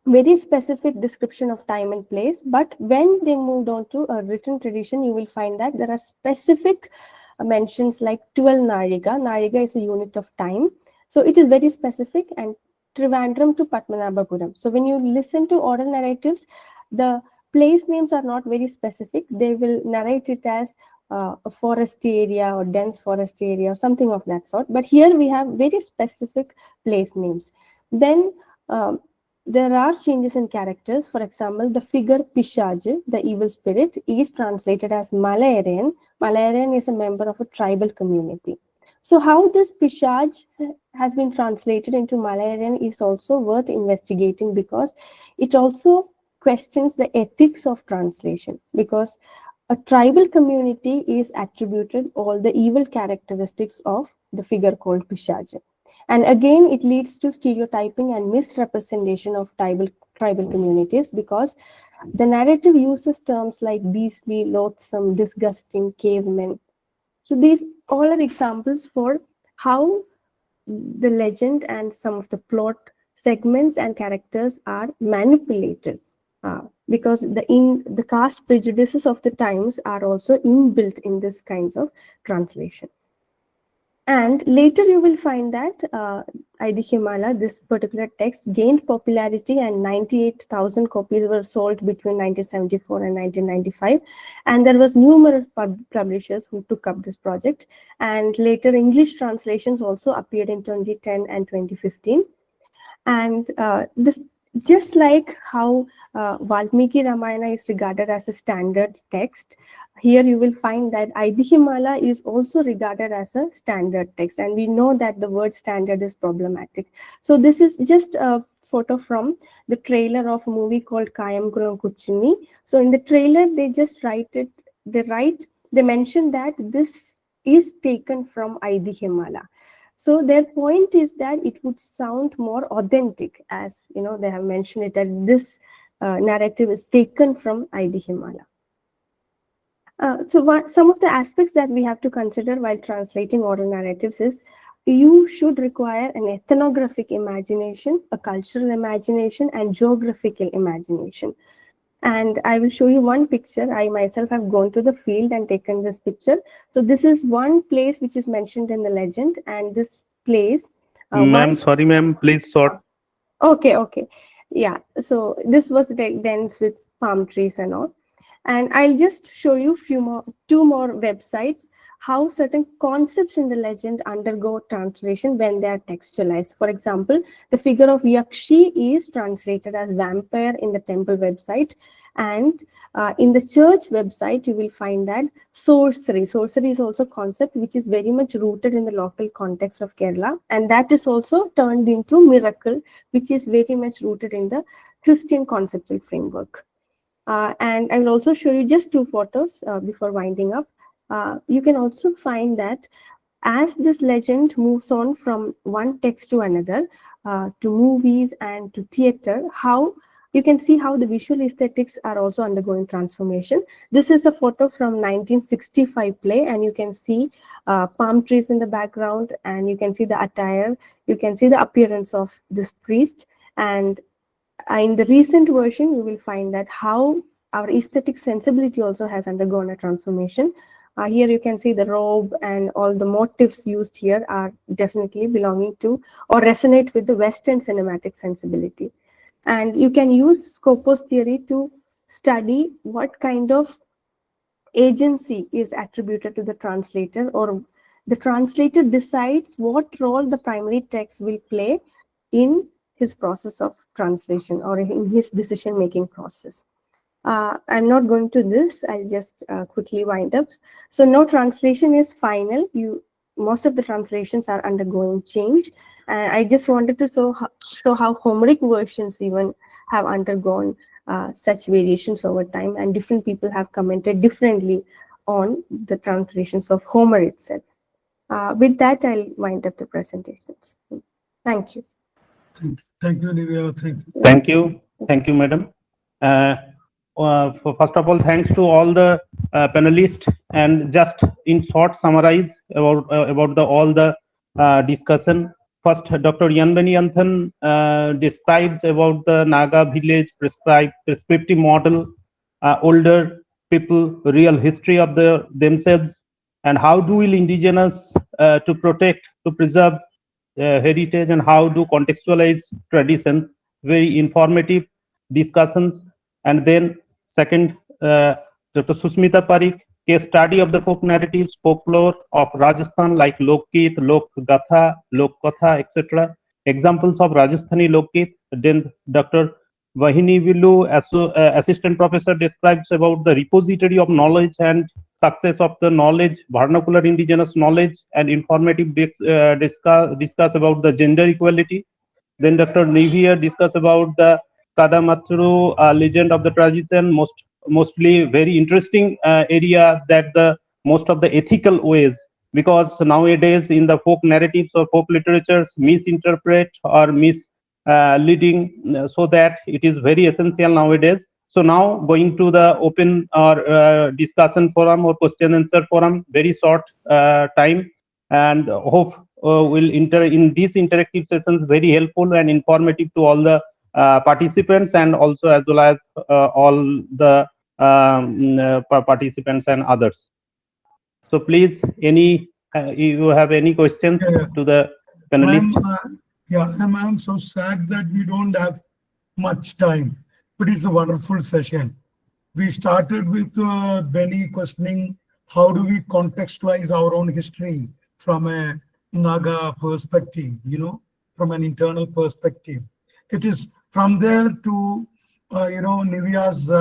very specific description of time and place, but when they moved on to a written tradition, you will find that there are specific mentions like 12 Nariga. Nariga is a unit of time. So it is very specific, and Trivandrum to Patmanabhapuram. So when you listen to oral narratives, the place names are not very specific. They will narrate it as a forest area or dense forest area or something of that sort. But here we have very specific place names. Then there are changes in characters. For example, the figure Pishaj, the evil spirit, is translated as Malayarian. Malayarian is a member of a tribal community. So how this Pishaj has been translated into Malayarian is also worth investigating, because it also questions the ethics of translation, because a tribal community is attributed all the evil characteristics of the figure called Pishaj. And again, it leads to stereotyping and misrepresentation of tribal communities, because the narrative uses terms like beastly, loathsome, disgusting, cavemen. So these all are examples for how the legend and some of the plot segments and characters are manipulated, because the caste prejudices of the times are also inbuilt in this kind of translation. And later you will find that Himala, this particular text, gained popularity, and 98,000 copies were sold between 1974 and 1995. And there was numerous publishers who took up this project. And later English translations also appeared in 2010 and 2015. And this, just like how Valmiki Ramayana is regarded as a standard text, here you will find that Himala is also regarded as a standard text, and we know that the word standard is problematic. So this is just a photo from the trailer of a movie called Kayam Guram Kuchini. So in the trailer, they just they mention that this is taken from Himala. So their point is that it would sound more authentic, as you know, they have mentioned it, that this narrative is taken from Himala. Some of the aspects that we have to consider while translating oral narratives is, you should require an ethnographic imagination, a cultural imagination, and geographical imagination. And I will show you one picture. I myself have gone to the field and taken this picture. So this is one place which is mentioned in the legend, and this place.
Ma'am, sorry, ma'am, please short.
Okay. Yeah. So this was dense with palm trees and all. And I'll just show you two more websites, how certain concepts in the legend undergo translation when they are textualized. For example, the figure of Yakshi is translated as vampire in the temple website. And in the church website, you will find that sorcery. Sorcery is also a concept which is very much rooted in the local context of Kerala. And that is also turned into miracle, which is very much rooted in the Christian conceptual framework. And I will also show you just two photos before winding up. You can also find that as this legend moves on from one text to another, to movies and to theater, how you can see how the visual aesthetics are also undergoing transformation. This is a photo from 1965 play, and you can see palm trees in the background, and you can see the attire, you can see the appearance of this priest. And in the recent version, you will find that how our aesthetic sensibility also has undergone a transformation. Here you can see the robe, and all the motifs used here are definitely belonging to or resonate with the Western cinematic sensibility. And you can use Scopus theory to study what kind of agency is attributed to the translator, or the translator decides what role the primary text will play in his process of translation or in his decision-making process. I'm not going to this. I'll just quickly wind up. So no translation is final. Most of the translations are undergoing change. And I just wanted to show how Homeric versions even have undergone such variations over time, and different people have commented differently on the translations of Homer itself. With that, I'll wind up the presentations. Thank you.
Thank you, Nivea. Thank you.
Thank you, madam. First of all, thanks to all the panelists, and just in short summarize about all the discussion. First, Dr. Yanbeni Yanthan describes about the Naga village prescriptive model, older people, real history of themselves, and how do will indigenous to protect, to preserve heritage, and how to contextualize traditions. Very informative discussions. And then second, Dr. Sushmita Pareek, case study of the folk narratives, folklore of Rajasthan like Lokit, Lok Gatha, Lok Katha, etc. Examples of Rajasthani Lokit. Then Dr. Vahini Billu, assistant professor, describes about the repository of knowledge and success of the knowledge, vernacular indigenous knowledge, and informative discuss about the gender equality. Then Dr. Nivea discuss about the Kadamatru legend of the tradition, mostly very interesting area that the most of the ethical ways, because nowadays in the folk narratives or folk literatures misinterpret or misleading, so that it is very essential nowadays. So now going to the open or discussion forum or question answer forum, very short time, and hope will in these interactive sessions very helpful and informative to all the participants, and also as well as all the participants and others. So please, you have any questions to the panelists?
I'm so sad that we don't have much time, but it's a wonderful session. We started with Benny questioning how do we contextualize our own history from a Naga perspective, from an internal perspective. It is from there to, Nivea's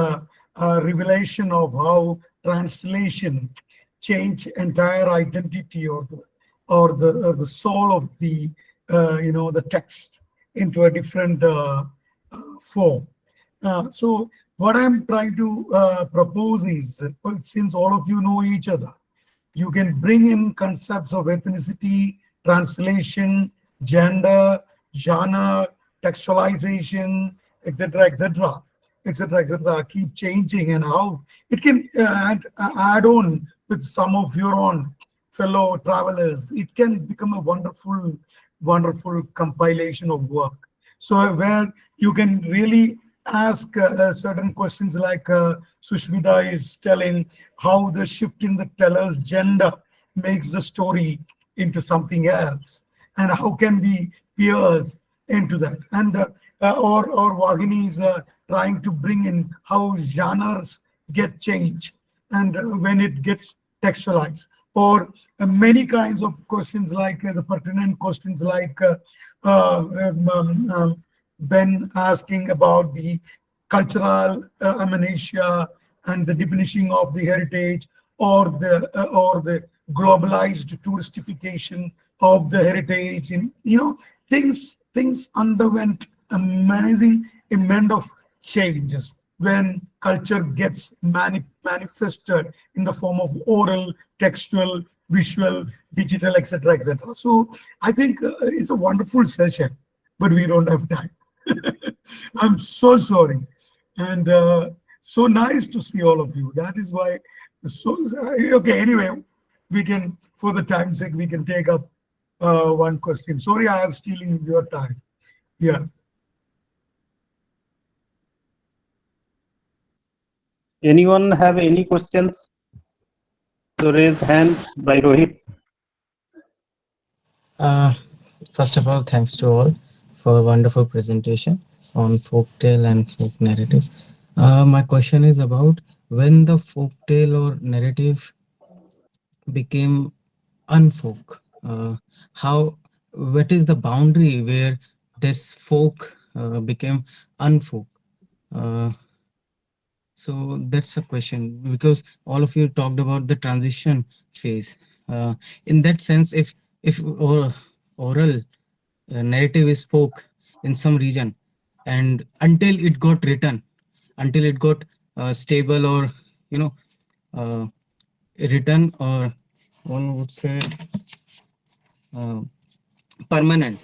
revelation of how translation change entire identity or the soul of the the text into a different form. So what I'm trying to propose is, since all of you know each other, you can bring in concepts of ethnicity, translation, gender, genre, textualization, etc., etc., etc., etc. Keep changing, and how it can add on with some of your own fellow travelers. It can become a wonderful, wonderful compilation of work. So where you can really ask certain questions like Sushmita is telling, how the shift in the teller's gender makes the story into something else, and how can we pierce into that. And or Vahini is trying to bring in how genres get changed and when it gets textualized, or many kinds of questions like the pertinent questions like Ben asking about the cultural amnesia and the diminishing of the heritage, or the globalized touristification of the heritage. And things underwent amazing amount of changes when culture gets manifested in the form of oral, textual, visual, digital, etc., etc. So I think it's a wonderful session, but we don't have time. I'm so sorry, and so nice to see all of you. That is why. So okay. Anyway, we can, for the time's sake, we can take up one question. Sorry, I am stealing your time. Yeah.
Anyone have any questions? So raise hand by Rohit.
First of all, thanks to all for a wonderful presentation on folktale and folk narratives. My question is about when the folktale or narrative became unfolk. What is the boundary where this folk became unfolk? So that's a question, because all of you talked about the transition phase. In that sense, if oral narrative is folk in some region, and until it got written, until it got stable, or you know uh, written, or one would say uh, permanent,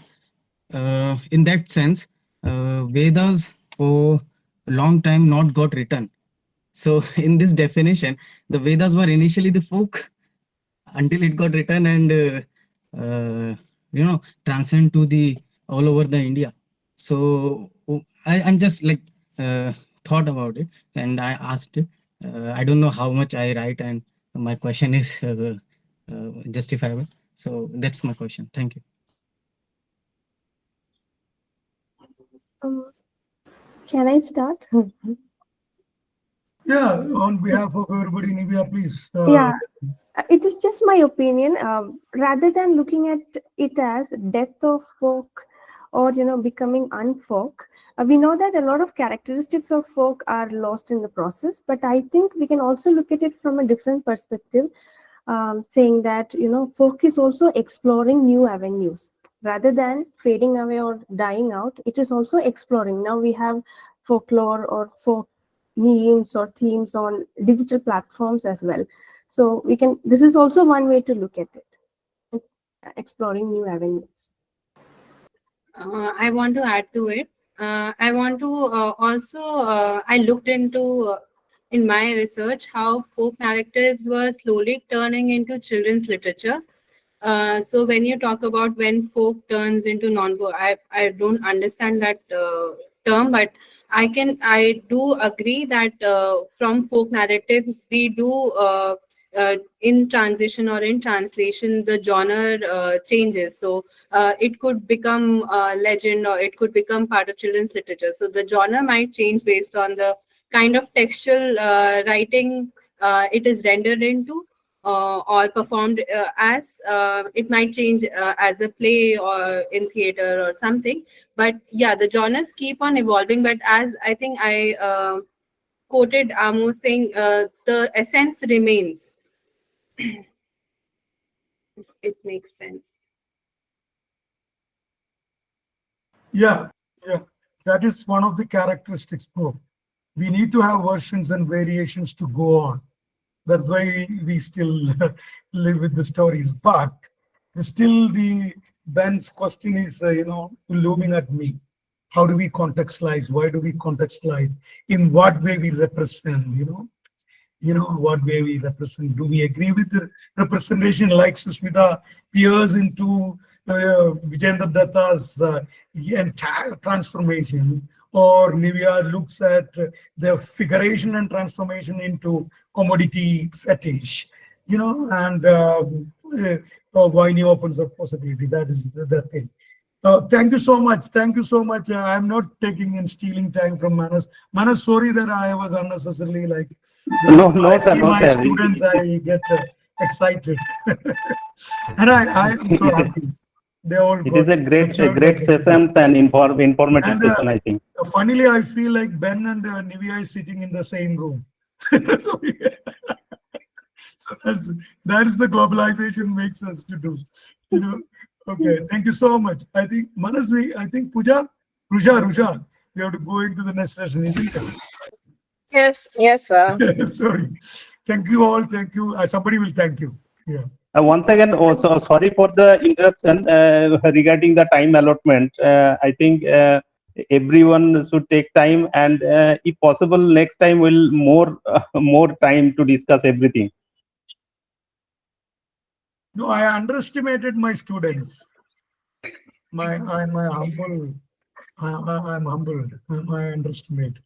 in that sense, Vedas for a long time not got written. So in this definition, the Vedas were initially the folk until it got written and transcend to the all over the India. So I'm just like thought about it, and I asked it. I don't know how much I write, and my question is justifiable. So that's my question. Thank you.
Can I start?
Yeah, on behalf of everybody, Nivea, please.
Yeah, it is just my opinion. Rather than looking at it as death of folk or becoming unfolk, we know that a lot of characteristics of folk are lost in the process. But I think we can also look at it from a different perspective, saying that folk is also exploring new avenues rather than fading away or dying out. It is also exploring. Now we have folklore or folk memes or themes on digital platforms as well. So this is also one way to look at it, exploring new avenues.
I want to add to it. I want to I looked into in my research how folk narratives were slowly turning into children's literature. So when you talk about when folk turns into non-folk, I don't understand that term, but I do agree that from folk narratives we do in transition or in translation the genre changes. So it could become legend, or it could become part of children's literature. So the genre might change based on the kind of textual writing it is rendered into. Or performed as it might change as a play or in theater or something. But yeah, the genres keep on evolving. But as I think I quoted Amos saying, the essence remains. If it makes sense.
Yeah, yeah. That is one of the characteristics, though. We need to have versions and variations to go on. That's why we still live with the stories. But still, Ben's question is, looming at me. How do we contextualize? Why do we contextualize? In what way we represent? What way we represent? Do we agree with the representation, like Sushmita peers into Vijayendra Datta's entire transformation, or Nivea looks at the figuration and transformation into commodity fetish, and Vahini opens up possibility. That is the thing. Thank you so much. Thank you so much. I'm not taking and stealing time from Manas. Manas, sorry that I was unnecessarily like.
No,
I
sir,
see
no,
my
sir.
students, I get excited, and I am so happy. They all
It
got
is a great
matured.
session and informative
And
session, I think.
funnily, I feel like Ben and Nivea is sitting in the same room. So, so that's the globalization makes us to do. Okay, thank you so much. I think Manasvi, I think Ruja, we have to go into the next session, isn't it?
Yes, sir.
Sorry. Thank you all. Thank you. Somebody will thank you. Yeah.
Once again, also sorry for the interruption regarding the time allotment. I think everyone should take time, and if possible, next time we'll more time to discuss everything.
No, I underestimated my students. I'm humble. I'm humbled. I underestimate.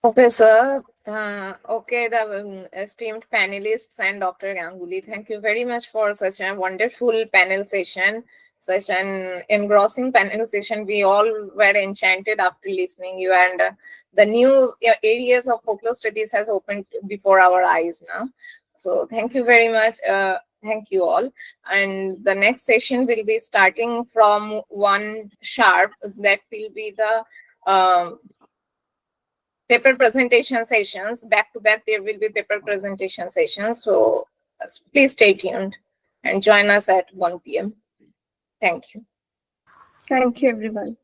Okay, sir. Okay, the esteemed panelists and Dr. Ganguly, thank you very much for such a wonderful panel session, such an engrossing panel session. We all were enchanted after listening you, and the new areas of folklore studies has opened before our eyes now. So thank you very much. Thank you all. And the next session will be starting from 1 sharp. That will be the paper presentation sessions. Back to back, there will be paper presentation sessions. So please stay tuned and join us at 1 p.m. Thank you.
Thank you, everyone.